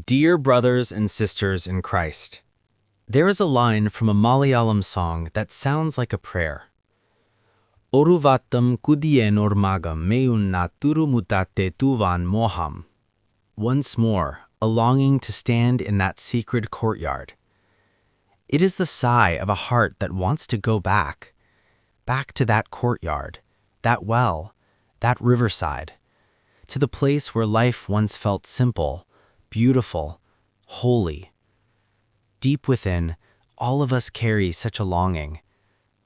Dear brothers and sisters in Christ, there is a line from a Malayalam song that sounds like a prayer. Oruvattam kudien ormagam meun naturu mutate tuvan moham. Once more, a longing to stand in that secret courtyard. It is the sigh of a heart that wants to go back to that courtyard, that well, that riverside, to the place where life once felt simple, beautiful, holy. Deep within, all of us carry such a longing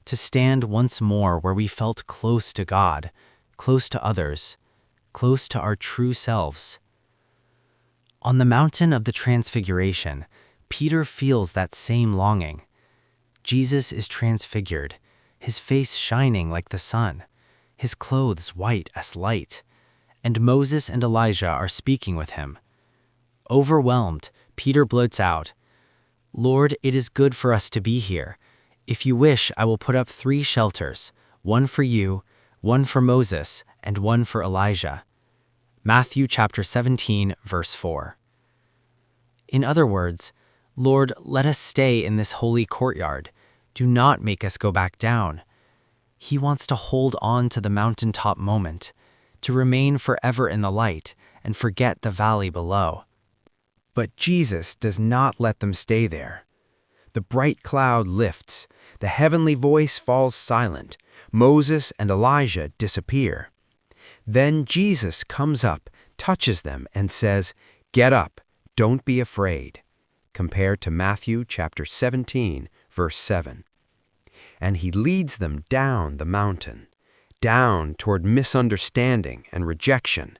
to stand once more where we felt close to God, close to others, close to our true selves. On the mountain of the Transfiguration, Peter feels that same longing. Jesus is transfigured, his face shining like the sun, his clothes white as light, and Moses and Elijah are speaking with him. Overwhelmed, Peter blurts out, "Lord, it is good for us to be here. If you wish, I will put up 3 shelters, one for you, one for Moses, and one for Elijah." Matthew chapter 17, verse 4. In other words, Lord, let us stay in this holy courtyard. Do not make us go back down. He wants to hold on to the mountaintop moment, to remain forever in the light and forget the valley below. But Jesus does not let them stay there. The bright cloud lifts, the heavenly voice falls silent, Moses and Elijah disappear. Then Jesus comes up, touches them, and says, "Get up, don't be afraid." Compared to Matthew chapter 17, verse 7. And he leads them down the mountain, down toward misunderstanding and rejection,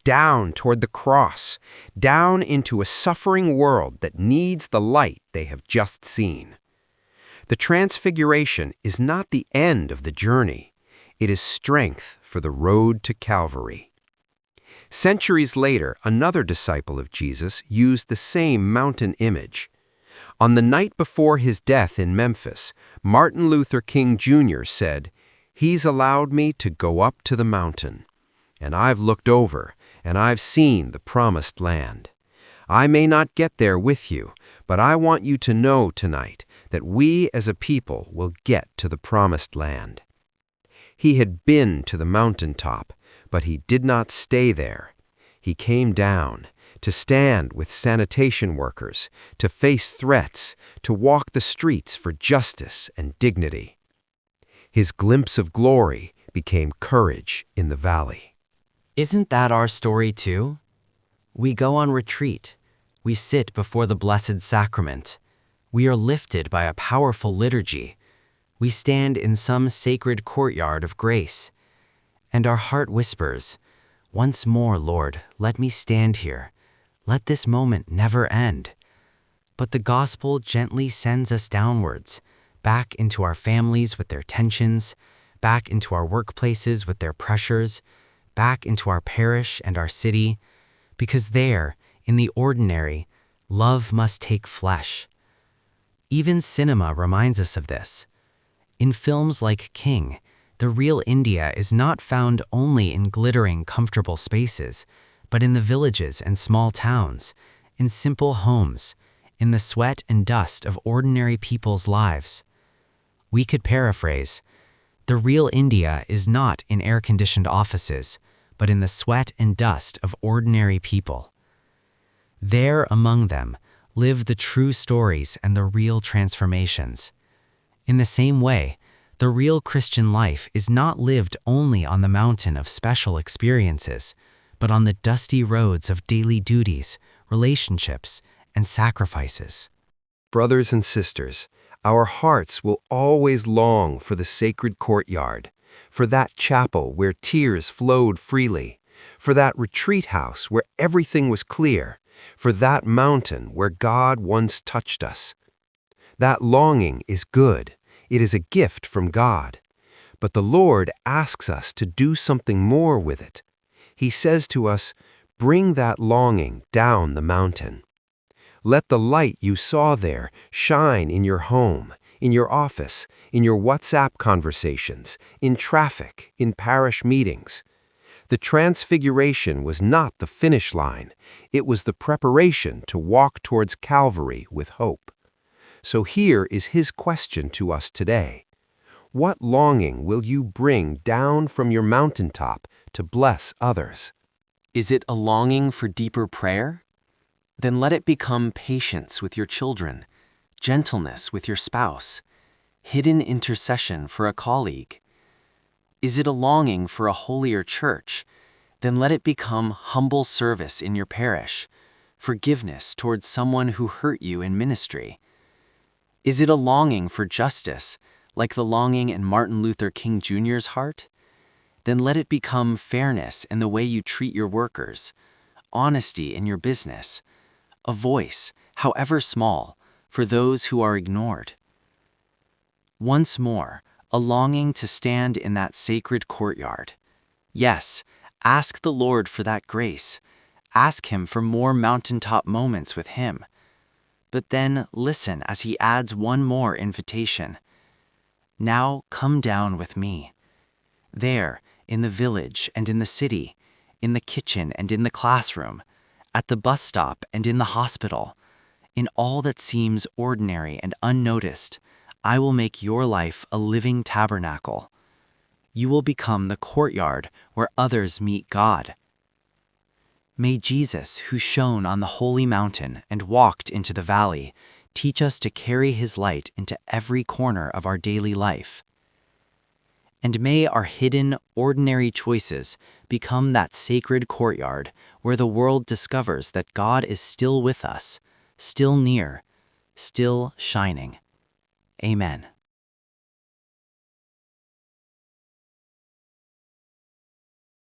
down toward the cross, down into a suffering world that needs the light they have just seen. The Transfiguration is not the end of the journey. It is strength for the road to Calvary. Centuries later, another disciple of Jesus used the same mountain image. On the night before his death in Memphis, Martin Luther King Jr. said, "He's allowed me to go up to the mountain, and I've looked over, and I've seen the promised land. I may not get there with you, but I want you to know tonight that we as a people will get to the promised land." He had been to the mountaintop, but he did not stay there. He came down to stand with sanitation workers, to face threats, to walk the streets for justice and dignity. His glimpse of glory became courage in the valley. Isn't that our story too? We go on retreat. We sit before the Blessed Sacrament. We are lifted by a powerful liturgy. We stand in some sacred courtyard of grace. And our heart whispers, "Once more, Lord, let me stand here. Let this moment never end." But the gospel gently sends us downwards, back into our families with their tensions, back into our workplaces with their pressures, back into our parish and our city, because there, in the ordinary, love must take flesh. Even cinema reminds us of this. In films like King, the real India is not found only in glittering, comfortable spaces, but in the villages and small towns, in simple homes, in the sweat and dust of ordinary people's lives. We could paraphrase, the real India is not in air-conditioned offices, but in the sweat and dust of ordinary people. There among them live the true stories and the real transformations. In the same way, the real Christian life is not lived only on the mountain of special experiences, but on the dusty roads of daily duties, relationships, and sacrifices. Brothers and sisters, our hearts will always long for the sacred courtyard, for that chapel where tears flowed freely, for that retreat house where everything was clear, for that mountain where God once touched us. That longing is good. It is a gift from God. But the Lord asks us to do something more with it. He says to us, "Bring that longing down the mountain. Let the light you saw there shine in your home, in your office, in your WhatsApp conversations, in traffic, in parish meetings. The transfiguration was not the finish line. It was the preparation to walk towards Calvary with hope. So here is his question to us today. What longing will you bring down from your mountaintop to bless others? Is it a longing for deeper prayer? Then let it become patience with your children, gentleness with your spouse, hidden intercession for a colleague. Is it a longing for a holier church? Then let it become humble service in your parish, forgiveness towards someone who hurt you in ministry. Is it a longing for justice, like the longing in Martin Luther King Jr.'s heart? Then let it become fairness in the way you treat your workers, honesty in your business, a voice, however small, for those who are ignored. Once more, a longing to stand in that sacred courtyard. Yes, ask the Lord for that grace. Ask Him for more mountaintop moments with Him. But then listen as He adds one more invitation. Now come down with me. There, in the village and in the city, in the kitchen and in the classroom, at the bus stop and in the hospital, in all that seems ordinary and unnoticed, I will make your life a living tabernacle. You will become the courtyard where others meet God. May Jesus, who shone on the holy mountain and walked into the valley, teach us to carry His light into every corner of our daily life. And may our hidden, ordinary choices become that sacred courtyard where the world discovers that God is still with us, still near, still shining. Amen.